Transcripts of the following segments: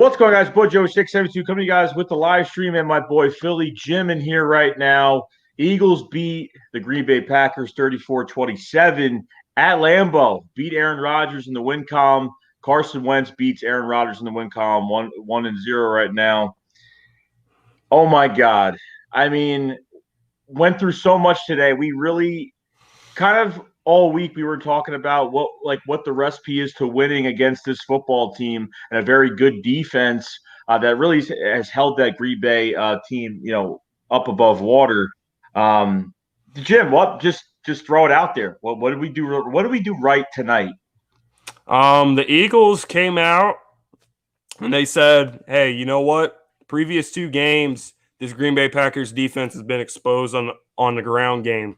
What's going on, guys? Boy Joe 672 coming to you guys with the live stream and my boy Philly Jim in here right now. Eagles beat the Green Bay Packers 34-27 at Lambeau. Beat Aaron Rodgers in the win column. Carson Wentz beats Aaron Rodgers in the win column 1-0 right now. Oh my God. I mean, went through so much today. We really kind of all week we were talking about what the recipe is to winning against this football team and a very good defense that really has held that Green Bay team, up above water. Jim, just throw it out there. What did we do? What did we do right tonight? The Eagles came out and they said, "Hey, you know what? Previous two games, this Green Bay Packers defense has been exposed on the ground game,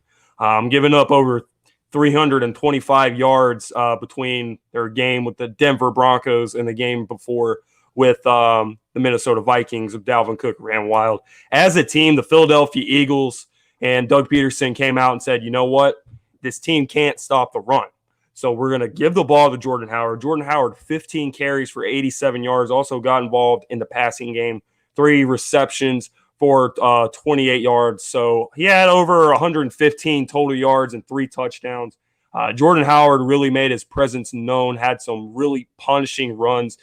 giving up over 325 yards between their game with the Denver Broncos and the game before with the Minnesota Vikings. Of Dalvin Cook ran wild. As a team, the Philadelphia Eagles and Doug Peterson came out and said, you know what? This team can't stop the run. So we're going to give the ball to Jordan Howard. Jordan Howard, 15 carries for 87 yards, also got involved in the passing game, 3 receptions for 28 yards. So he had over 115 total yards and 3 touchdowns. Jordan Howard really made his presence known, had some really punishing runs.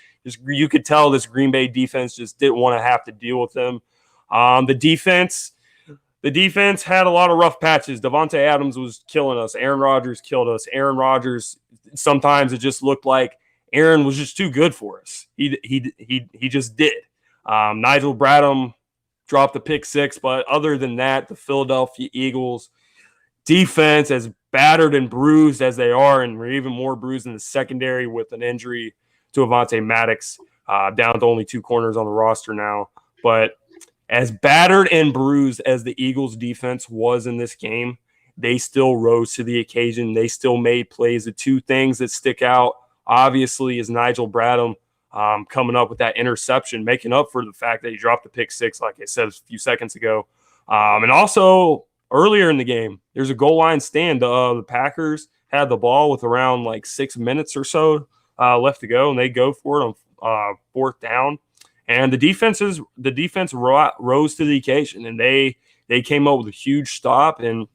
You could tell this Green Bay defense just didn't want to have to deal with him. The defense had a lot of rough patches. Davante Adams was killing us. Aaron Rodgers killed us. Aaron Rodgers, sometimes it just looked like Aaron was just too good for us. He just did. Nigel Bradham dropped the pick 6, but other than that, the Philadelphia Eagles defense, as battered and bruised as they are, and we're even more bruised in the secondary with an injury to Avonte Maddox, down to only 2 corners on the roster now. But as battered and bruised as the Eagles defense was in this game, they still rose to the occasion. They still made plays. The 2 things that stick out, obviously, is Nigel Bradham coming up with that interception, making up for the fact that he dropped the pick 6, like I said a few seconds ago. And also, earlier in the game, there's a goal line stand. The Packers had the ball with around 6 minutes or so left to go, and they go for it on 4th down. And the defense rose to the occasion, and they came up with a huge stop. And,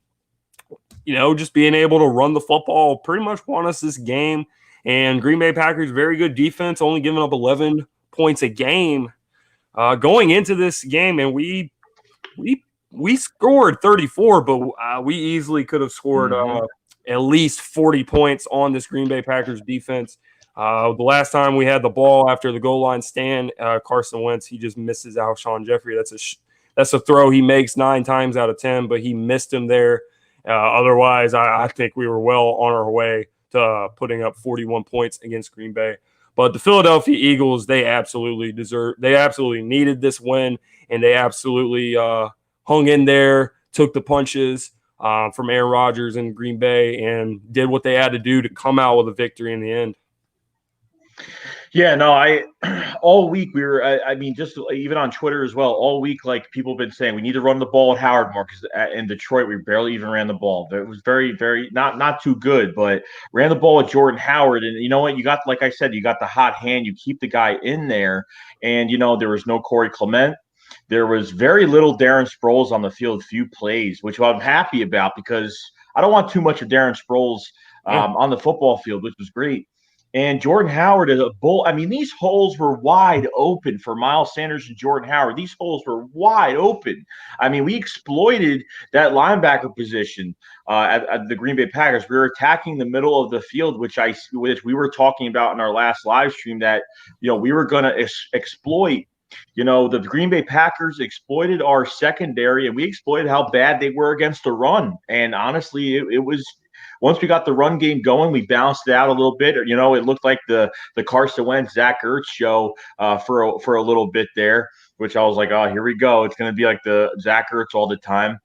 just being able to run the football pretty much won us this game. And Green Bay Packers, very good defense, only giving up 11 points a game going into this game. And we scored 34, but we easily could have scored at least 40 points on this Green Bay Packers defense. The last time we had the ball after the goal line stand, Carson Wentz, he just misses Alshon Jeffrey. That's a throw he makes 9 times out of 10, but he missed him there. Otherwise, I think we were well on our way to putting up 41 points against Green Bay. But the Philadelphia Eagles, they absolutely needed this win, and they absolutely hung in there, took the punches from Aaron Rodgers and Green Bay, and did what they had to do to come out with a victory in the end. Yeah, no, all week just even on Twitter as well, all week, people have been saying we need to run the ball at Howard more because in Detroit, we barely even ran the ball. It was very, very not too good, but ran the ball at Jordan Howard. And you know what? You got, like I said, you got the hot hand. You keep the guy in there. And, there was no Corey Clement. There was very little Darren Sproles on the field, few plays, which I'm happy about because I don't want too much of Darren Sproles on the football field, which was great. And Jordan Howard is a bull. I mean, these holes were wide open for Miles Sanders and Jordan Howard. These holes were wide open. I mean, we exploited that linebacker position at the Green Bay Packers. We were attacking the middle of the field, which we were talking about in our last live stream that, we were going to exploit. The Green Bay Packers exploited our secondary, and we exploited how bad they were against the run. And honestly, it was – once we got the run game going, we balanced it out a little bit. It looked like the Carson Wentz, Zach Ertz show for a little bit there, which I was like, oh, here we go. It's going to be like the Zach Ertz all the time.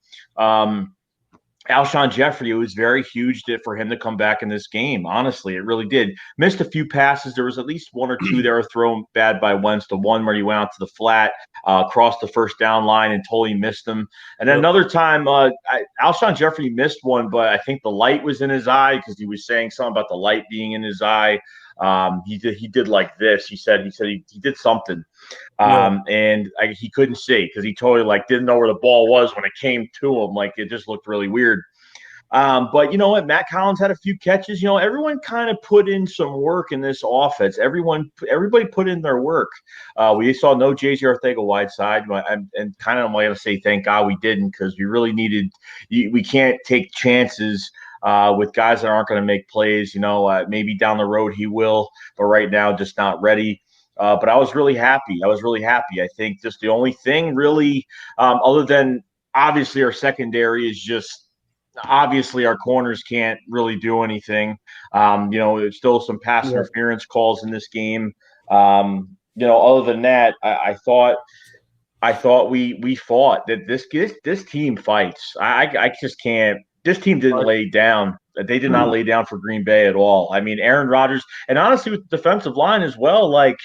Alshon Jeffrey, it was very huge for him to come back in this game. Honestly, it really did. Missed a few passes. There was at least 1 or 2 that were thrown bad by Wentz. The one where he went out to the flat, crossed the first down line and totally missed him. And then another time, Alshon Jeffrey missed one, but I think the light was in his eye because he was saying something about the light being in his eye. He did like this. He did something, Yeah. and he couldn't see because he totally like didn't know where the ball was when it came to him. Like it just looked really weird. But you know what? Matt Collins had a few catches. You know, everyone kind of put in some work in this offense. Everybody put in their work. We saw no JJ Ortega-Whiteside, and kind of I'm going to say thank God we didn't because we really needed. We can't take chances with guys that aren't going to make plays. You know, maybe down the road he will, but right now just not ready. But I was really happy. I think just the only thing really, other than obviously our secondary is just obviously our corners can't really do anything. You know, there's still some pass Yeah. interference calls in this game. You know, other than that, I thought we fought that this team fights. I just can't. This team didn't lay down. They did not lay down for Green Bay at all. I mean, Aaron Rodgers, and honestly, with the defensive line as well, like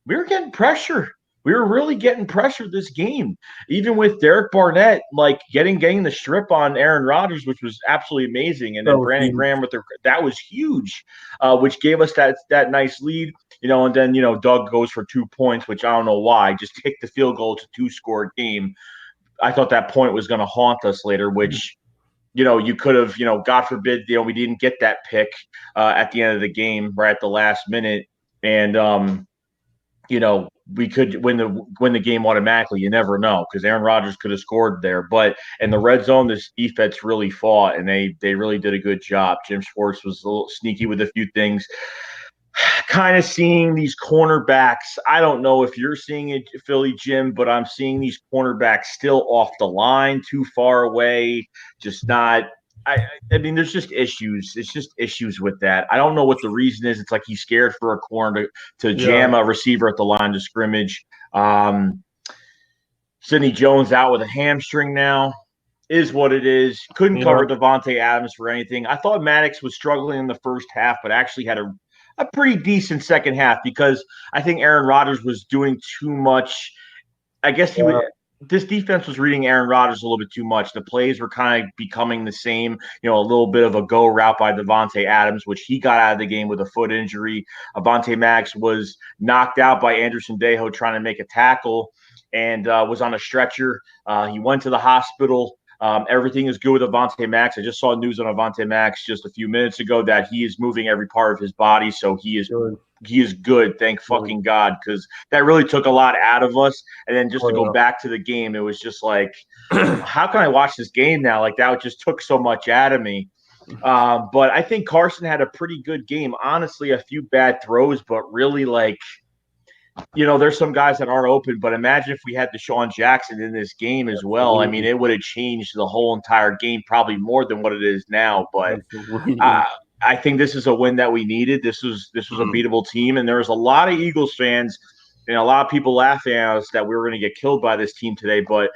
we were getting pressure. We were really getting pressure this game, even with Derek Barnett like getting the strip on Aaron Rodgers, which was absolutely amazing, and That then was Brandon huge. Graham with that was huge, which gave us that nice lead. You know, and then Doug goes for 2 points, which I don't know why. Just kick the field goal. It's a two-score game. I thought that point was going to haunt us later, which you could have, God forbid, we didn't get that pick at the end of the game, right at the last minute, and we could win the game automatically. You never know because Aaron Rodgers could have scored there. But in the red zone, this defense really fought, and they really did a good job. Jim Schwartz was a little sneaky with a few things. Kind of seeing these cornerbacks. I don't know if you're seeing it, Philly Jim, but I'm seeing these cornerbacks still off the line, too far away, just not. I mean, there's just issues. It's just issues with that. I don't know what the reason is. It's like he's scared for a corner to Yeah. jam a receiver at the line of scrimmage. Sidney Jones out with a hamstring now is what it is. Couldn't Yeah. cover Devontae Adams for anything. I thought Maddox was struggling in the first half, but actually had a pretty decent second half because I think Aaron Rodgers was doing too much. I guess he would. Yeah. This defense was reading Aaron Rodgers a little bit too much. The plays were kind of becoming the same. A little bit of a go route by Devontae Adams, which he got out of the game with a foot injury. Avonte Maddox was knocked out by Anderson Dejo trying to make a tackle and was on a stretcher. He went to the hospital. Everything is good with Avonte Maddox. I just saw news on Avonte Maddox just a few minutes ago that he is moving every part of his body, so Good. he is good. Thank Good. fucking God, because that really took a lot out of us. And then just to go Oh, back to the game, it was just like, yeah. how can I watch this game now? Like that just took so much out of me. But I think Carson had a pretty good game. Honestly, a few bad throws, but really like there's some guys that aren't open, but imagine if we had Deshaun Jackson in this game as well. I mean, Absolutely. it would have changed the whole entire game, probably more than what it is now. But Absolutely. uh, I think this is a win that we needed. This was a beatable team, and there was a lot of Eagles fans and a lot of people laughing at us that we were going to get killed by this team today. But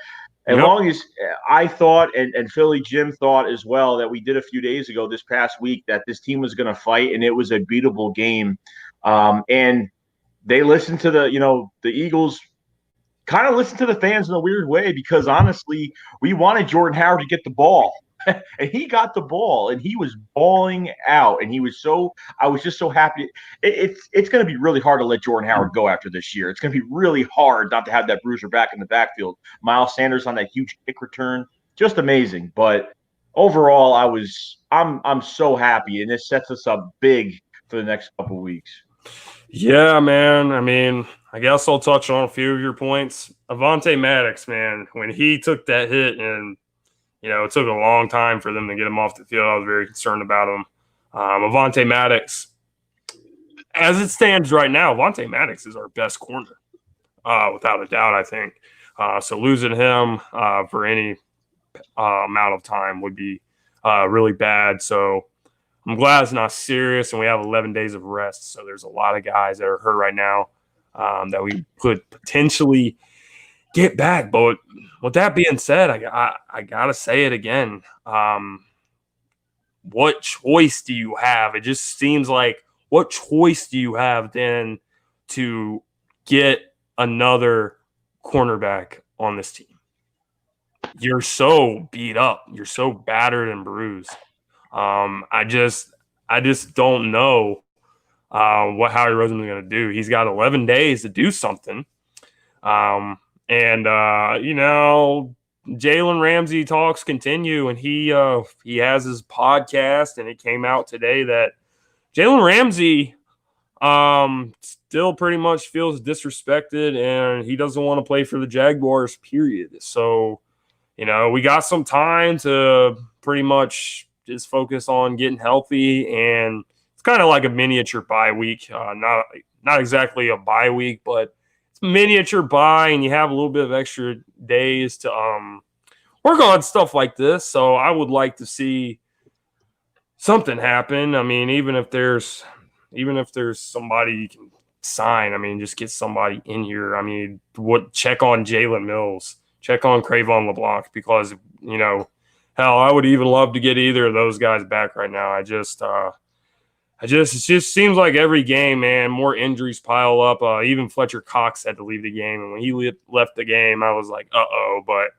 as Yep. long as I thought and Philly Jim thought as well that we did a few days ago this past week that this team was going to fight and it was a beatable game. And they listened to the Eagles kind of listen to the fans in a weird way because honestly, we wanted Jordan Howard to get the ball. And he got the ball and he was balling out and I was just so happy. It's going to be really hard to let Jordan Howard go after this year. It's going to be really hard not to have that bruiser back in the backfield. Miles Sanders on that huge kick return, just amazing. But overall, I'm so happy and this sets us up big for the next couple of weeks. Yeah, man. I mean, I guess I'll touch on a few of your points. Avonte Maddox, man, when he took that hit and it took a long time for them to get him off the field. I was very concerned about him. Avonte Maddox, as it stands right now, Avonte Maddox is our best corner, without a doubt, I think. So losing him for any amount of time would be really bad. So I'm glad it's not serious, and we have 11 days of rest. So there's a lot of guys that are hurt right now that we could potentially get back. But with that being said, I gotta say it again. What choice do you have? It just seems like what choice do you have then to get another cornerback on this team? You're so beat up. You're so battered and bruised. I just don't know what Howie Roseman is going to do. He's got 11 days to do something. Jalen Ramsey talks continue, and he has his podcast, and it came out today that Jalen Ramsey still pretty much feels disrespected, and he doesn't want to play for the Jaguars, period. So, we got some time to pretty much just focus on getting healthy, and it's kind of like a miniature bye week. Not exactly a bye week, but it's a miniature bye, and you have a little bit of extra days to work on stuff like this. So I would like to see something happen. I mean, even if there's somebody you can sign, I mean, just get somebody in here. I mean, check on Jalen Mills, check on Cravon LeBlanc, because hell, I would even love to get either of those guys back right now. It just seems like every game, man, more injuries pile up. Even Fletcher Cox had to leave the game, and when he left the game, I was like, but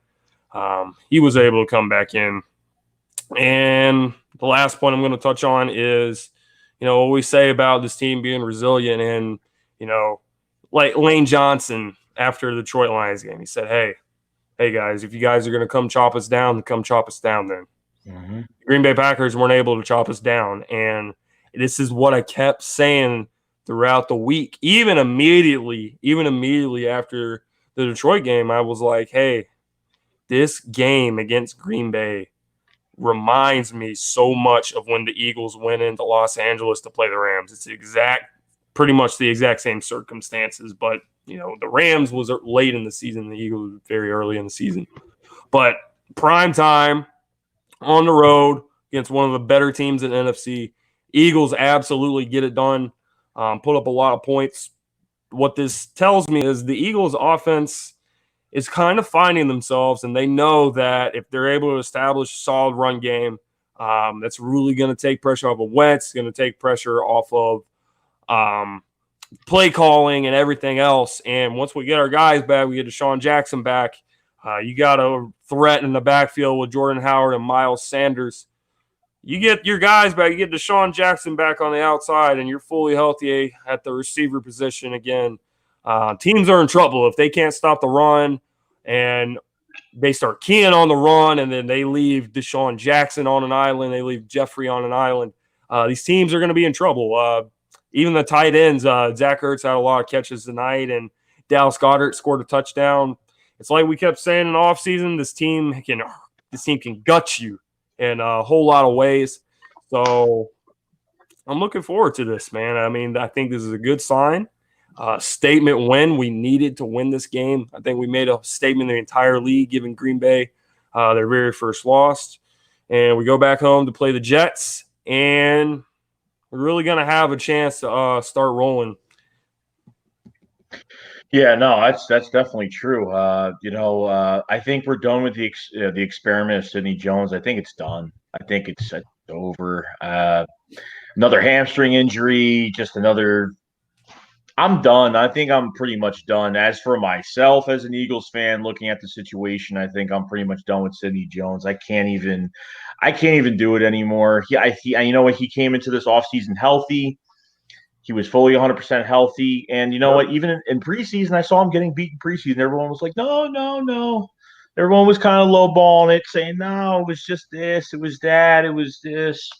he was able to come back in. And the last point I'm going to touch on is, what we say about this team being resilient. And, like Lane Johnson after the Detroit Lions game, he said, hey guys, if you guys are going to come chop us down, then come chop us down then. Mm-hmm. Green Bay Packers weren't able to chop us down. And this is what I kept saying throughout the week. Even immediately after the Detroit game, I was like, hey, this game against Green Bay reminds me so much of when the Eagles went into Los Angeles to play the Rams. It's pretty much the exact same circumstances, but the Rams was late in the season, the Eagles very early in the season. But prime time on the road against one of the better teams in NFC, Eagles absolutely get it done, put up a lot of points. What this tells me is the Eagles' offense is kind of finding themselves, and they know that if they're able to establish a solid run game, that's really going to take pressure off of Wentz, going to take pressure off of play calling and everything else. And once we get our guys back, we get Deshaun Jackson back. You got a threat in the backfield with Jordan Howard and Miles Sanders. You get your guys back, you get Deshaun Jackson back on the outside, and you're fully healthy at the receiver position again. Teams are in trouble if they can't stop the run and they start keying on the run, and then they leave Deshaun Jackson on an island, they leave Jeffrey on an island. These teams are going to be in trouble. Even the tight ends, Zach Ertz had a lot of catches tonight, and Dallas Goedert scored a touchdown. It's like we kept saying in the offseason, this team can gut you in a whole lot of ways. So I'm looking forward to this, man. I mean, I think this is a good sign. Statement when we needed to win this game. I think we made a statement in the entire league, giving Green Bay their very first loss. And we go back home to play the Jets, and we're really going to have a chance to start rolling. Yeah, no, that's definitely true. I think we're done with the experiment of Sidney Jones. I think it's done. I think it's over. Another hamstring injury, just another. I'm done. I think I'm pretty much done. As for myself, as an Eagles fan, looking at the situation, I think I'm pretty much done with Sidney Jones. I can't even do it anymore. You know what? He came into this offseason healthy. He was fully 100% healthy. And you know what? Even in preseason, I saw him getting beaten preseason. Everyone was like, no, no, no. Everyone was kind of lowballing it, saying, no, it was just this. It was that. It was this.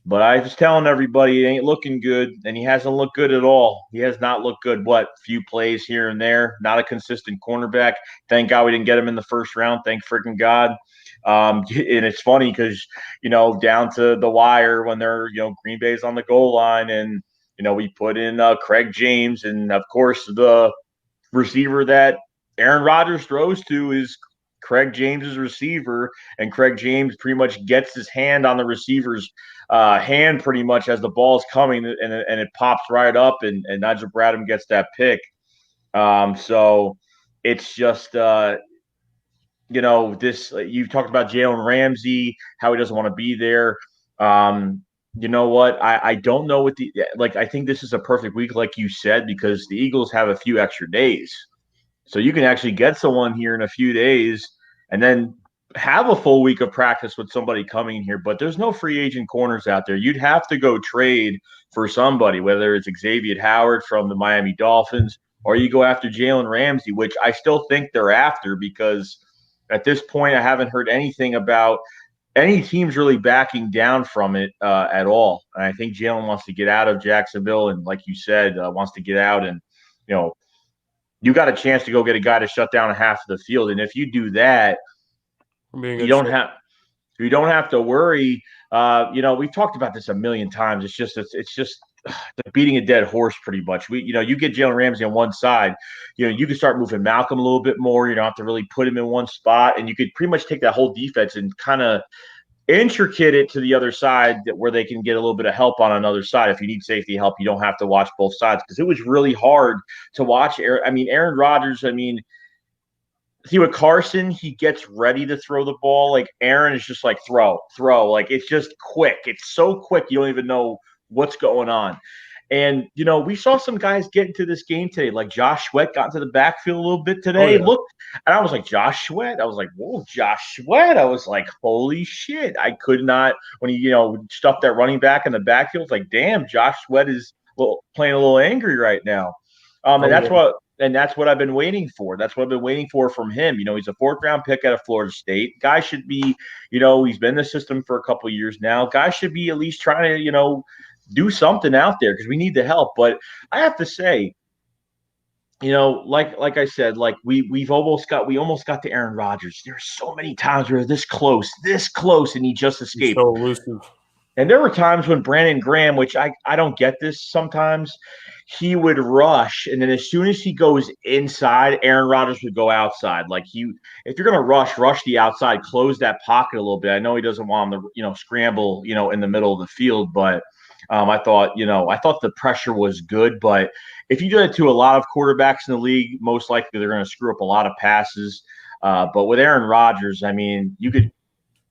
But I was telling everybody it ain't looking good, and he hasn't looked good at all. He has not looked good. Few plays here and there. Not a consistent cornerback. Thank God we didn't get him in the first round. Thank freaking God. And it's funny because, down to the wire when they're, Green Bay's on the goal line, and, we put in Craig James, and, of course, the receiver that Aaron Rodgers throws to is Craig James's receiver, and Craig James pretty much gets his hand on the receiver's hand pretty much as the ball's coming, and it pops right up, and Nigel Bradham gets that pick. So it's just this. You talked about Jalen Ramsey, how he doesn't want to be there. You know what? I don't know what I think this is a perfect week, like you said, because the Eagles have a few extra days. So you can actually get someone here in a few days, and then have a full week of practice with somebody coming here, but there's no free agent corners out there. You'd have to go trade for somebody, whether it's Xavier Howard from the Miami Dolphins or you go after Jalen Ramsey, which I still think they're after because at this point I haven't heard anything about any teams really backing down from it at all. And I think Jalen wants to get out of Jacksonville and, like you said, wants to get out and, you know, you got a chance to go get a guy to shut down half of the field. And if you do that, you don't have you don't have to worry. We've talked about this a million times. It's just beating a dead horse pretty much. You get Jalen Ramsey on one side, you can start moving Malcolm a little bit more. You don't have to really put him in one spot, and you could pretty much take that whole defense and kind of intricate it to the other side where they can get a little bit of help on another side. If you need safety help, you don't have to watch both sides because it was really hard to watch. Aaron Rodgers. See with Carson, he gets ready to throw the ball. Like Aaron is just like throw. Like it's just quick. It's so quick you don't even know what's going on. And we saw some guys get into this game today. Like Josh Sweat got into the backfield a little bit Oh today. yeah. Look, and I was like, Josh Sweat. I was like, whoa, Josh Sweat. I was like, holy shit. I could not when he stuffed that running back in the backfield. It's like, damn, Josh Sweat is playing a little angry right now. And Oh that's yeah. what I've been waiting for. That's what I've been waiting for from him. He's a fourth round pick out of Florida State. Guy should be, he's been in the system for a couple of years now. Guy should be at least trying to, do something out there because we need the help. But I have to say, like I said, like we almost got to Aaron Rodgers. There's so many times we were this close, and he just He's escaped. so elusive. And there were times when Brandon Graham, which I don't get this sometimes, he would rush, and then as soon as he goes inside, Aaron Rodgers would go outside. Like if you're gonna rush the outside, close that pocket a little bit. I know he doesn't want him to, scramble, in the middle of the field, but I thought the pressure was good. But if you do it to a lot of quarterbacks in the league, most likely they're gonna screw up a lot of passes. But with Aaron Rodgers, you could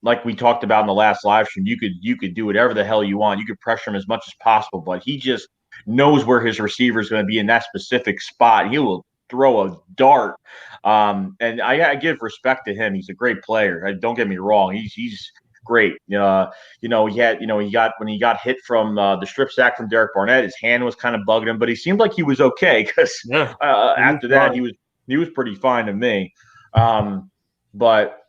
like we talked about in the last live stream, you could do whatever the hell you want. You could pressure him as much as possible, but he just knows where his receiver is going to be in that specific spot. He will throw a dart. And I give respect to him. He's a great player. Don't get me wrong. He's great. He got when he got hit from the strip sack from Derek Barnett, his hand was kind of bugging him, but he seemed like he was okay because Yeah. after that he was pretty fine to me. But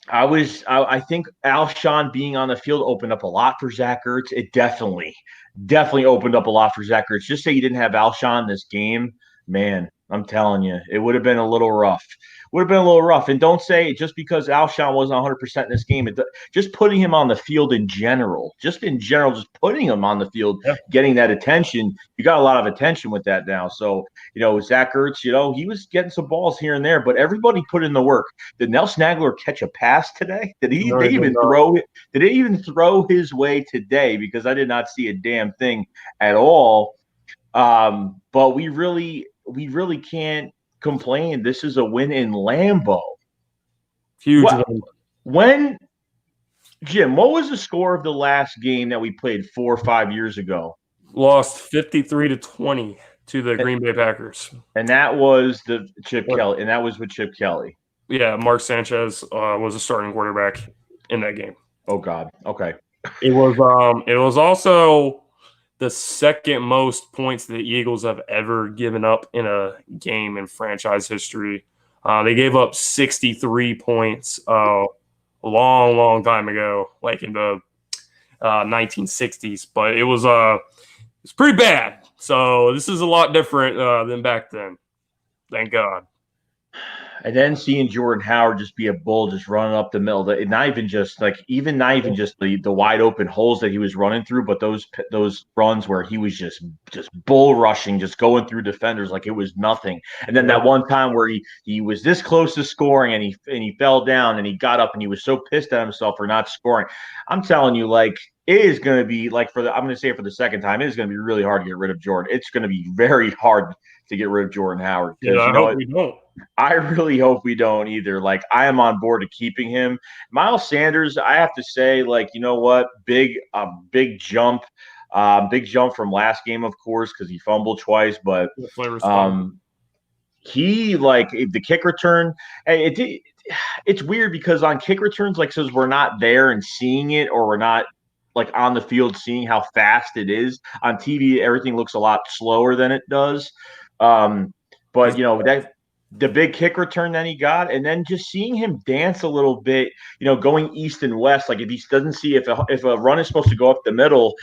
I think Alshon being on the field opened up a lot for Zach Ertz. It definitely opened up a lot for Zach Ertz. Just say you didn't have Alshon this game, man. I'm telling you, it would have been a little rough. And don't say just because Alshon wasn't 100% in this game. Just putting him on the field in general, just putting him on the field, Yeah. getting that attention. You got a lot of attention with that now. So Zach Ertz, he was getting some balls here and there, but everybody put in the work. Did Nelson Aguilar catch a pass today? Did No, they he did even not. throw it? Did they even throw his way today? Because I did not see a damn thing at all. But we really can't complain. This is a win in Lambeau. Huge What win. when Jim? What was the score of the last game that we played 4 or 5 years ago? Lost 53-20 to the Green Bay Packers. And that was the Chip Kelly, and that was with Chip Kelly. Yeah, Mark Sanchez was a starting quarterback in that game. Oh God. Okay. It was also the second most points the Eagles have ever given up in a game in franchise history. They gave up 63 points a long time ago, like in the 1960s. But it was pretty bad. So this is a lot different than back then. Thank God. And then seeing Jordan Howard just be a bull, just running up the middle, not even just the wide open holes that he was running through, but those runs where he was just bull rushing, just going through defenders like it was nothing. And then that one time where he was this close to scoring and he fell down and he got up and he was so pissed at himself for not scoring. I'm telling you, like it is going to be like I'm going to say it for the second time, it is going to be really hard to get rid of Jordan. It's going to be very hard to get rid of Jordan Howard because I hope we don't. I really hope we don't either. Like, I am on board to keeping him. Miles Sanders, I have to say, like, you know what? Big jump. Big jump from last game, of course, because he fumbled twice. But he like the kick return. It's weird because on kick returns, like says we're not there and seeing it, or we're not like on the field seeing how fast it is. On TV, everything looks a lot slower than it does. Um, but He's that the big kick return that he got, and then just seeing him dance a little bit, going east and west. Like if he doesn't see if a run is supposed to go up the middle,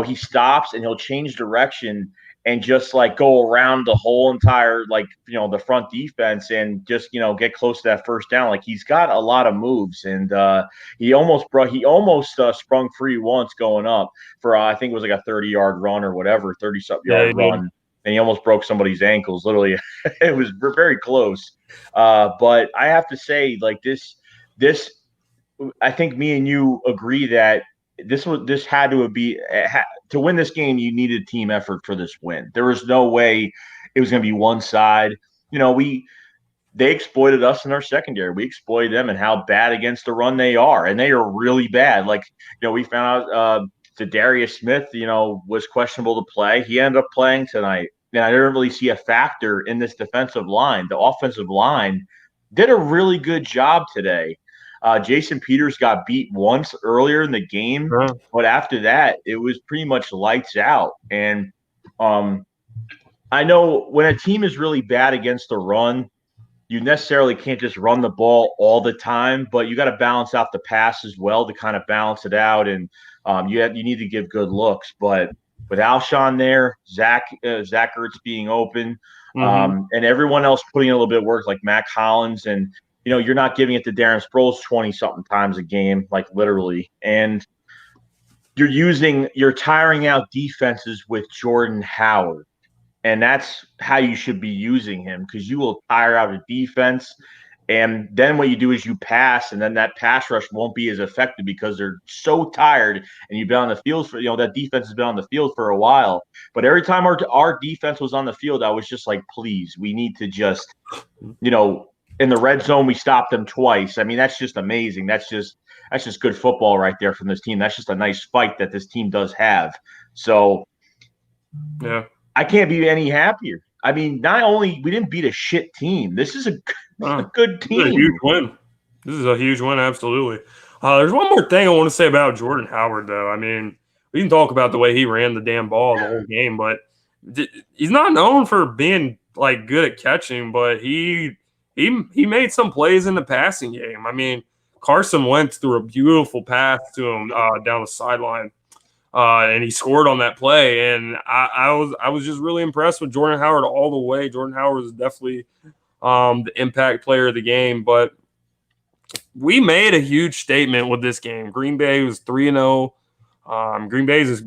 he stops and he'll change direction and just like go around the whole entire the front defense and just get close to that first down. Like he's got a lot of moves, and he almost sprung free once going up for I think it was like a 30-yard run or whatever, 30-something yeah, yard he did. run, and he almost broke somebody's ankles. Literally, it was very close. But I have to say, like this, I think me and you agree that this had to be to win this game. You needed team effort for this win. There was no way it was going to be one side. They exploited us in our secondary. We exploited them and how bad against the run they are, and they are really bad. Like we found out Darius Smith, was questionable to play. He ended up playing tonight, and I didn't really see a factor in this defensive line. The offensive line did a really good job today. Jason Peters got beat once earlier in the game, Huh. but after that, it was pretty much lights out. And I know when a team is really bad against the run, you necessarily can't just run the ball all the time, but you got to balance out the pass as well to kind of balance it out. And you need to give good looks. But with Alshon there, Zach Ertz being open, Mm-hmm. and everyone else putting in a little bit of work, like Mac Hollins, and you're not giving it to Darren Sproles 20 something times a game, like literally, and you're tiring out defenses with Jordan Howard. And that's how you should be using him, because you will tire out a defense. And then what you do is you pass, and then that pass rush won't be as effective because they're so tired. And you've been on the field for, that defense has been on the field for a while. But every time our defense was on the field, I was just like, please, we need to just, in the red zone, we stopped them twice. I mean, that's just amazing. That's just good football right there from this team. That's just a nice fight that this team does have. So, Yeah. I can't be any happier. I mean, not only we didn't beat a shit team, this is a good This is a huge team. win. This is a huge win, absolutely. There's one more thing I want to say about Jordan Howard, though. I mean, we can talk about the way he ran the damn ball the whole game, but he's not known for being like good at catching. But he made some plays in the passing game. I mean, Carson Wentz threw a beautiful pass to him down the sideline. And he scored on that play. And I was just really impressed with Jordan Howard all the way. Jordan Howard is definitely the impact player of the game. But we made a huge statement with this game. Green Bay was 3-0. Green Bay's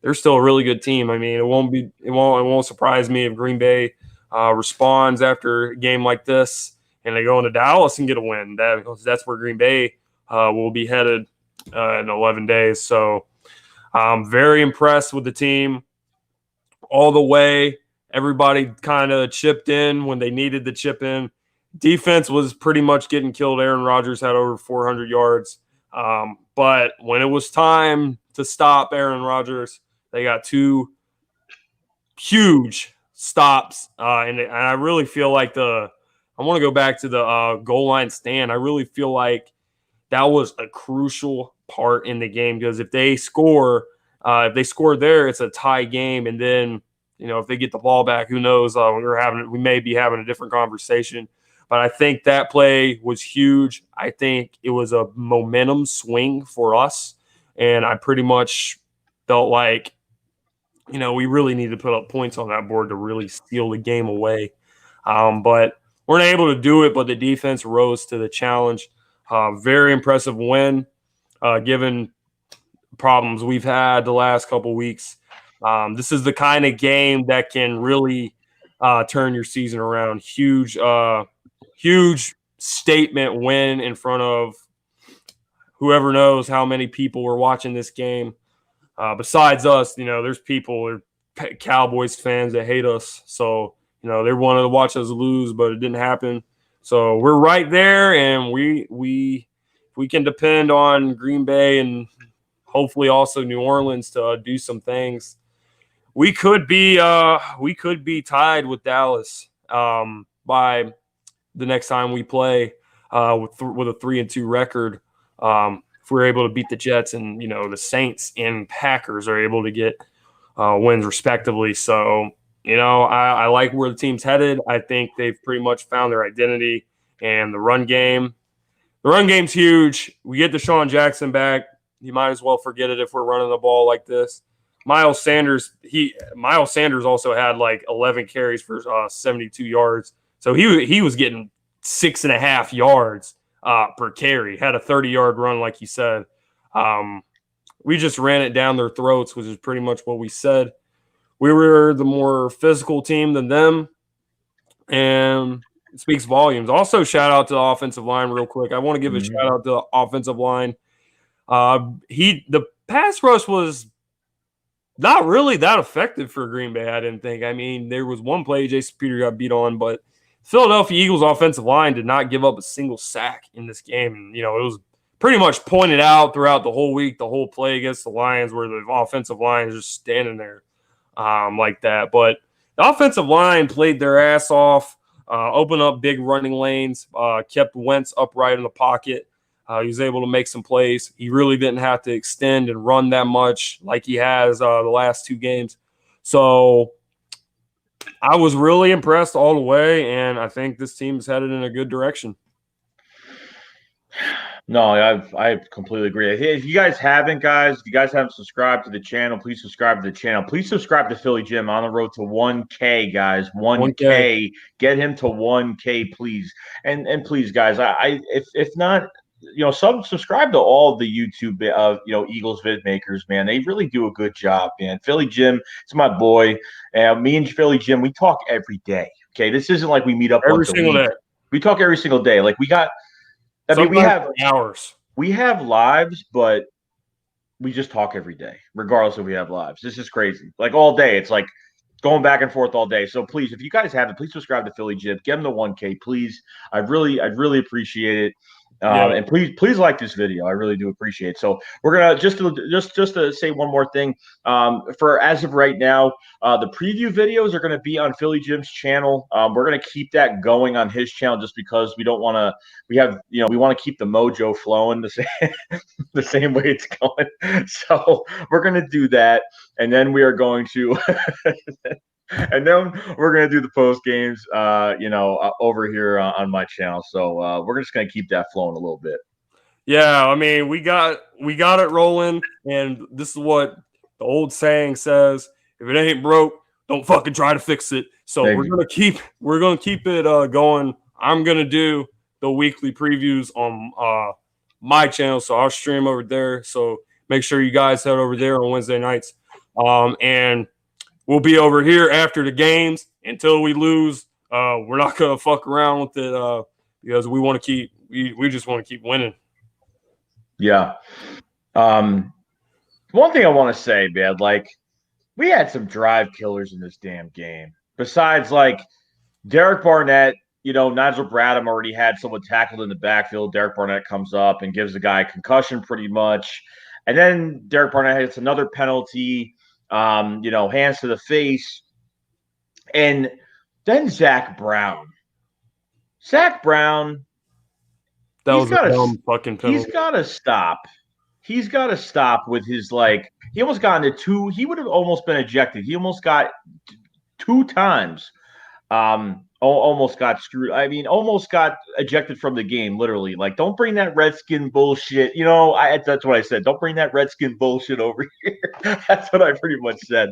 they're still a really good team. I mean, it won't surprise me if Green Bay responds after a game like this and they go into Dallas and get a win. That's where Green Bay will be headed in 11 days. So I'm very impressed with the team all the way. Everybody kind of chipped in when they needed to chip in. Defense was pretty much getting killed. Aaron Rodgers had over 400 yards. But when it was time to stop Aaron Rodgers, they got two huge stops. And I really feel like I want to go back to the goal line stand. I really feel like that was a crucial part in the game, because if they score there, it's a tie game. And then, if they get the ball back, who knows? We may be having a different conversation. But I think that play was huge. I think it was a momentum swing for us. And I pretty much felt like, we really need to put up points on that board to really steal the game away. But weren't able to do it, but the defense rose to the challenge. Very impressive win, given problems we've had the last couple weeks. This is the kind of game that can really turn your season around. Huge statement win in front of whoever knows how many people were watching this game. Besides us, there's people, Cowboys fans that hate us. So, they wanted to watch us lose, but it didn't happen. So we're right there, and we can depend on Green Bay and hopefully also New Orleans to do some things. We could be tied with Dallas, but by the next time we play with a 3-2 record. If we're able to beat the Jets and the Saints and Packers are able to get wins respectively. So I like where the team's headed. I think they've pretty much found their identity and the run game. The run game's huge. We get Deshaun Jackson back. You might as well forget it if we're running the ball like this. Miles Sanders also had like 11 carries for 72 yards. So he was getting 6.5 yards per carry. Had a 30-yard run, like you said. We just ran it down their throats, which is pretty much what we said. We were the more physical team than them, and it speaks volumes. Also, shout out to the offensive line real quick. I want to give a shout out to the offensive line. The pass rush was not really that effective for Green Bay, I didn't think. I mean, there was one play Jason Peter got beat on, but Philadelphia Eagles offensive line did not give up a single sack in this game. And, it was pretty much pointed out throughout the whole week, the whole play against the Lions, where the offensive line is just standing there like that. But the offensive line played their ass off, opened up big running lanes, kept Wentz upright in the pocket. He was able to make some plays. He really didn't have to extend and run that much like he has the last 2 games. So I was really impressed all the way, and I think this team is headed in a good direction. No, I completely agree. If you guys haven't subscribed to the channel, please subscribe to the channel. Please subscribe to Philly Jim on the road to 1K, guys. 1K. Get him to 1K, please. And please, guys, if not, subscribe to all the YouTube Eagles vid makers, man. They really do a good job, man. Philly Jim, it's my boy. Me and Philly Jim, we talk every day. Okay, this isn't like we meet up every single day. We talk every single day. Like we have hours. We have lives, but we just talk every day, regardless if we have lives. This is crazy. Like all day, it's like going back and forth all day. So please, if you guys haven't, please subscribe to Philly Jim. Get him to 1K, please. I'd really appreciate it. And please like this video. I really do appreciate it. So we're gonna just to say one more thing. For as of right now, the preview videos are gonna be on Philly Jim's channel. We're gonna keep that going on his channel just because we don't want to. We want to keep the mojo flowing the same way it's going. So we're gonna do that, and then we are going to. And then we're gonna do the post games, over here on my channel. So we're just gonna keep that flowing a little bit. Yeah, I mean, we got it rolling, and this is what the old saying says: if it ain't broke, don't fucking try to fix it. So we're gonna keep it going. I'm gonna do the weekly previews on my channel, so I'll stream over there. So make sure you guys head over there on Wednesday nights, and we'll be over here after the games until we lose. We're not gonna fuck around with it because we want to keep. We just want to keep winning. Yeah. One thing I want to say, man, like we had some drive killers in this damn game. Besides, like Derek Barnett, Nigel Bradham already had someone tackled in the backfield. Derek Barnett comes up and gives the guy a concussion pretty much, and then Derek Barnett hits another penalty. Hands to the face. And then Zach Brown. That was a dumb fucking penalty. He's got to stop. He's got to stop with his, he almost got into 2. He would have almost been ejected. He almost got 2 times. Almost got screwed. I mean, almost got ejected from the game, literally. Like, don't bring that Redskin bullshit. That's what I said. Don't bring that Redskin bullshit over here. That's what I pretty much said.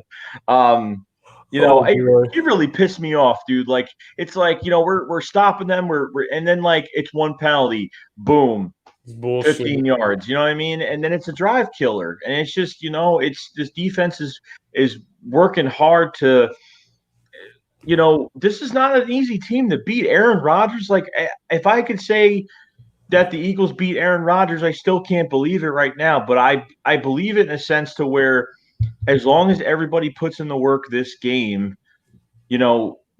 It really pissed me off, dude. Like, it's like, we're stopping them. And then it's one penalty, boom, bullshit. 15 yards. You know what I mean? And then it's a drive killer, and it's just, it's this defense is working hard to. This is not an easy team to beat. Aaron Rodgers, if I could say that the Eagles beat Aaron Rodgers, I still can't believe it right now. But I believe it in a sense to where as long as everybody puts in the work this game,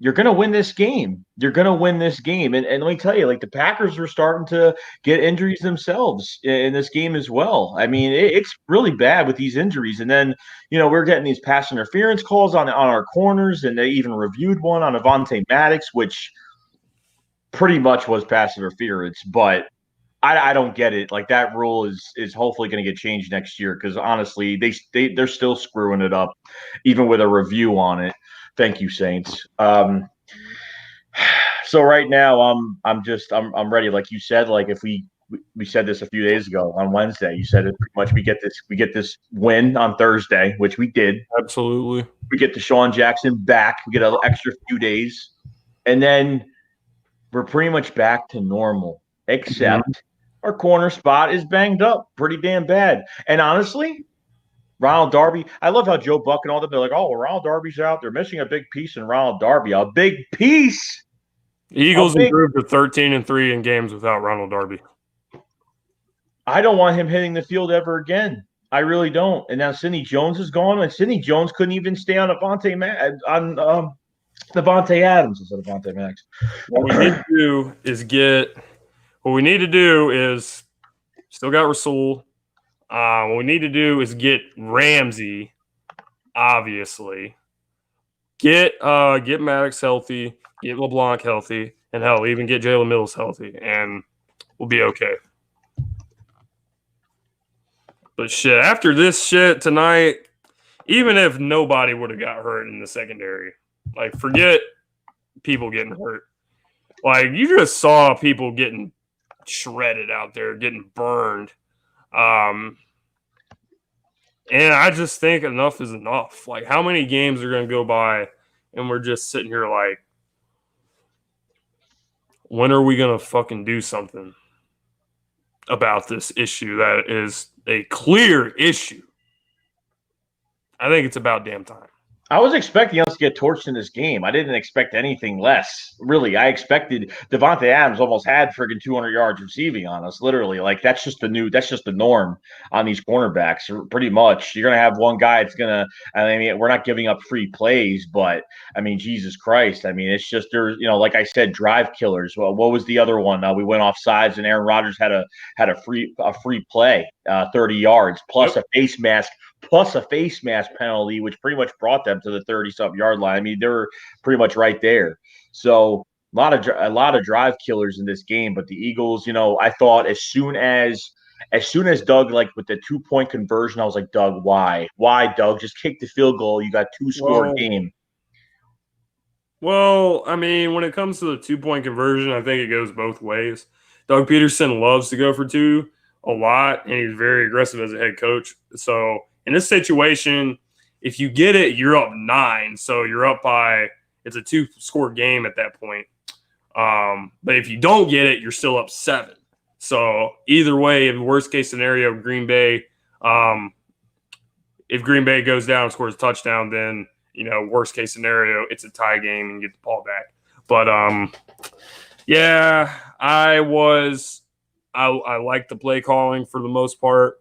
you're going to win this game. You're going to win this game. And let me tell you, the Packers are starting to get injuries themselves in this game as well. I mean, it's really bad with these injuries. And then, we're getting these pass interference calls on our corners, and they even reviewed one on Avonte Maddox, which pretty much was pass interference, but I don't get it. Like that rule is hopefully going to get changed next year because honestly, they're still screwing it up, even with a review on it. Thank you, Saints. So right now, I'm ready. Like you said, like if we said this a few days ago on Wednesday, you said it pretty much we get this win on Thursday, which we did. Absolutely. We get Deshaun Jackson back. We get an extra few days, and then we're pretty much back to normal, except our corner spot is banged up pretty damn bad. And honestly, Ronald Darby, I love how Joe Buck and all them, they're like, oh, well, Ronald Darby's out. They're missing a big piece in Ronald Darby. A big piece. Eagles improved to 13-3 in games without Ronald Darby. I don't want him hitting the field ever again. I really don't. And now Sidney Jones is gone, and Sidney Jones couldn't even stay on Devontae Adams instead of Devontae Max. What we need to do is still got Rasul. What we need to do is get Ramsey, obviously. Get Maddox healthy, get LeBlanc healthy, and hell, even get Jalen Mills healthy, and we'll be okay. But shit, after this shit tonight, even if nobody would have got hurt in the secondary, like forget people getting hurt. Like you just saw people getting shredded out there, getting burned. And I just think enough is enough. Like how many games are going to go by and we're just sitting here like, when are we going to fucking do something about this issue that is a clear issue? I think it's about damn time. I was expecting us to get torched in this game. I didn't expect anything less. Really, I expected Devontae Adams almost had friggin' 200 yards receiving on us. Literally, like that's just the norm on these cornerbacks. Pretty much, you're gonna have one guy that's gonna. I mean, we're not giving up free plays, but I mean, Jesus Christ. I mean, it's just there's like I said, drive killers. Well, what was the other one? We went off sides, and Aaron Rodgers had a free play, 30 yards plus a face mask penalty, which pretty much brought them to the 30-something yard line. I mean, they were pretty much right there. So a lot of drive killers in this game. But the Eagles, I thought as soon as Doug, like with the 2-point conversion, I was like, Doug, why, Doug? Just kick the field goal. You got 2-score game. Well, I mean, when it comes to the 2-point conversion, I think it goes both ways. Doug Peterson loves to go for two a lot, and he's very aggressive as a head coach. So in this situation, if you get it, you're up 9. So you're up by – it's a 2-score game at that point. But if you don't get it, you're still up 7. So either way, in worst-case scenario, Green Bay if Green Bay goes down and scores a touchdown, then, worst-case scenario, it's a tie game and you get the ball back. But, yeah, I liked the play calling for the most part.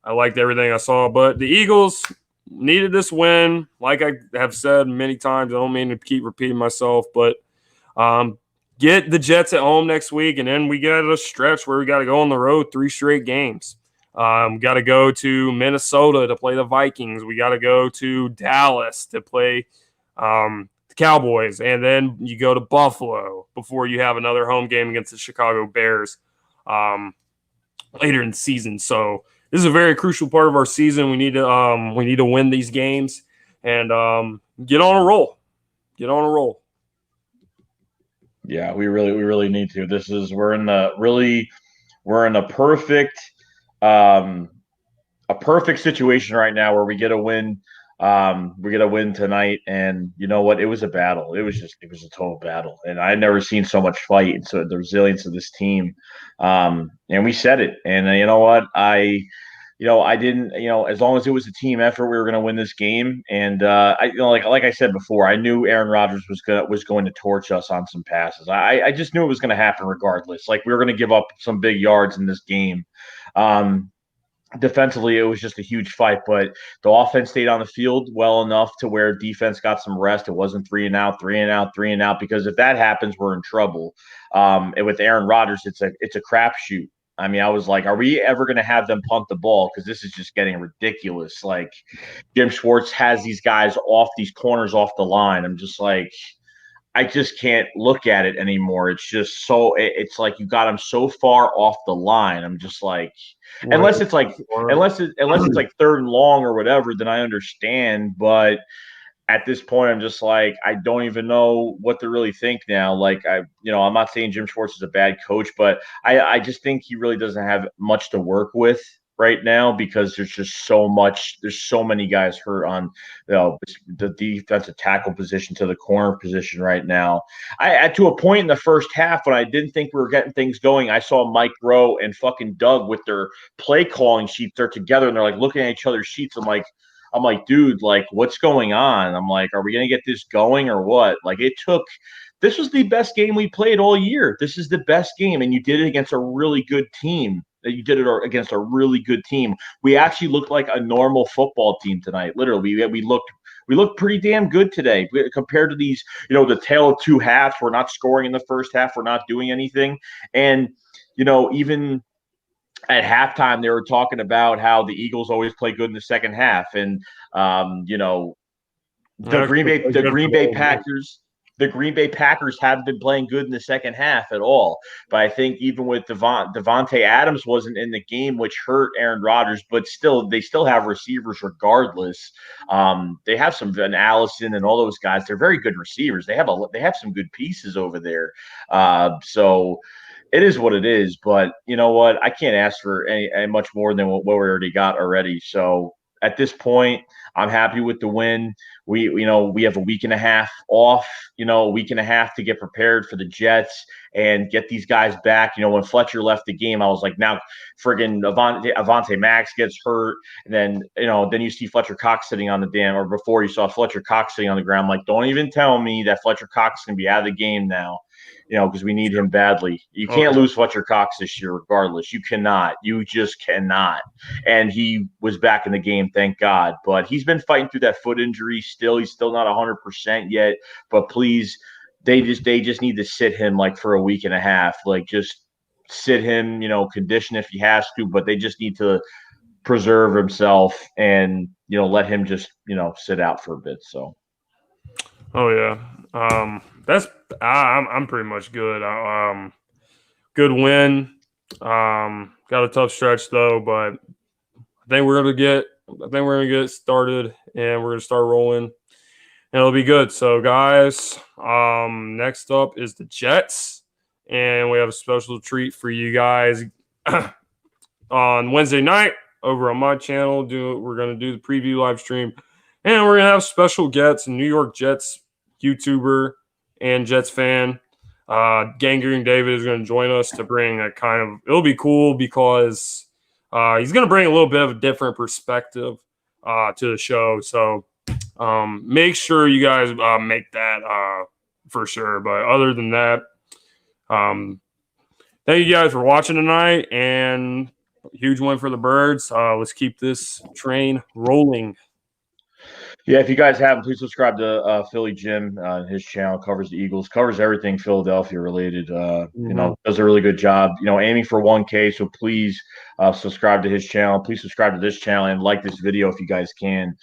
I liked everything I saw. But the Eagles needed this win. Like I have said many times, I don't mean to keep repeating myself, but get the Jets at home next week, and then we get a stretch where we got to go on the road 3 straight games. Got to go to Minnesota to play the Vikings. We got to go to Dallas to play the Cowboys, and then you go to Buffalo before you have another home game against the Chicago Bears later in the season. So this is a very crucial part of our season. We need to win these games and get on a roll. Get on a roll. Yeah, we really need to. We're in a perfect situation right now where we get a win. We get a win tonight, and you know what? It was a battle. It was a total battle, and I'd never seen so much fight and so the resilience of this team. And we said it. And you know what? I didn't, as long as it was a team effort, we were going to win this game. And like I said before, I knew Aaron Rodgers was going to torch us on some passes. I just knew it was going to happen regardless. Like we were going to give up some big yards in this game. Defensively, it was just a huge fight, but the offense stayed on the field well enough to where defense got some rest. It wasn't 3 and out, 3 and out, 3 and out, because if that happens, we're in trouble. And with Aaron Rodgers, it's a crapshoot. I mean, I was like, are we ever going to have them punt the ball? Because this is just getting ridiculous. Like, Jim Schwartz has these guys these corners off the line. I'm just like, I just can't look at it anymore. It's just it's like you got him so far off the line. I'm just like, Way unless it's like, more. unless it's like third and long or whatever, then I understand. But at this point, I'm just like, I don't even know what to really think now. Like, I'm not saying Jim Schwartz is a bad coach, but I just think he really doesn't have much to work with right now because there's so many guys hurt on, the defensive tackle position to the corner position right now. To a point in the first half when I didn't think we were getting things going, I saw Mike Rowe and fucking Doug with their play calling sheets. They're together and they're like looking at each other's sheets. I'm like, dude, like, what's going on? I'm like, are we going to get this going or what? Like, this was the best game we played all year. This is the best game. And you did it against a really good team. You did it against a really good team. We actually looked like a normal football team tonight. Literally, we looked pretty damn good today compared to these, the tale of two halves. We're not scoring in the first half. We're not doing anything. And, even at halftime, they were talking about how the Eagles always play good in the second half, and the Green Bay the Green Bay Packers. The Green Bay Packers haven't been playing good in the second half at all. But I think even with Devontae Adams wasn't in the game, which hurt Aaron Rodgers, but still, they still have receivers regardless. They have some Van Allison and all those guys. They're very good receivers. They have some good pieces over there. So it is what it is, but you know what? I can't ask for any much more than what we already got already. So at this point, I'm happy with the win. We have a week and a half off, a week and a half to get prepared for the Jets and get these guys back. When Fletcher left the game, I was like, now friggin' Avante Max gets hurt. And then you see Fletcher Cox sitting on the or before you saw Fletcher Cox sitting on the ground. I'm like, don't even tell me that Fletcher Cox is going to be out of the game now. Because we need him badly. You can't lose Fletcher Cox this year, regardless. You cannot. You just cannot. And he was back in the game, thank God. But he's been fighting through that foot injury still. He's still not 100% yet. But please, they just need to sit him like for a week and a half. Like just sit him, condition if he has to. But they just need to preserve himself and let him just sit out for a bit. So. Oh yeah, I'm pretty much good. Good win. Got a tough stretch though, but I think we're gonna get started and we're gonna start rolling, and it'll be good. So guys, next up is the Jets, and we have a special treat for you guys on Wednesday night over on my channel. We're gonna do the preview live stream. And we're going to have special guests, New York Jets YouTuber and Jets fan. Gangrene David is going to join us to bring it'll be cool because he's going to bring a little bit of a different perspective to the show. So make sure you guys make that for sure. But other than that, thank you guys for watching tonight, and huge win for the Birds. Let's keep this train rolling. Yeah, if you guys haven't, please subscribe to Philly Jim. His channel covers the Eagles, covers everything Philadelphia related. Does a really good job. Aiming for 1K. So please subscribe to his channel. Please subscribe to this channel and like this video if you guys can.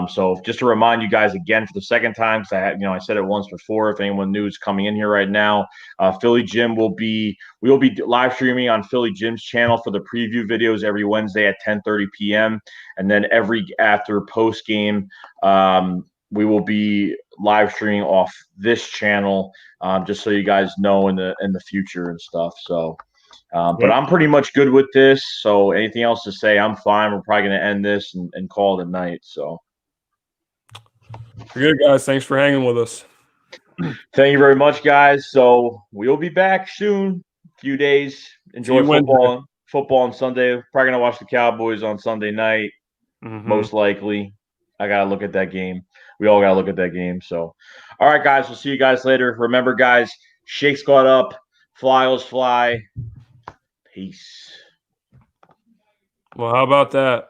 So just to remind you guys again for the second time, because I said it once before. If anyone new is coming in here right now, Philly Jim we will be live streaming on Philly Jim's channel for the preview videos every Wednesday at 10:30 p.m. And then after post game, we will be live streaming off this channel, just so you guys know in the future and stuff. So, but I'm pretty much good with this. So anything else to say, I'm fine. We're probably going to end this and call it a night. So. Good, guys. Thanks for hanging with us. Thank you very much, guys. So we'll be back soon. A few days. Enjoy football on Sunday. Probably gonna watch the Cowboys on Sunday night. Most likely. I gotta look at that game. We all gotta look at that game. So, all right, guys. We'll see you guys later. Remember, guys, shake squad up, fly fly. Peace. Well, how about that?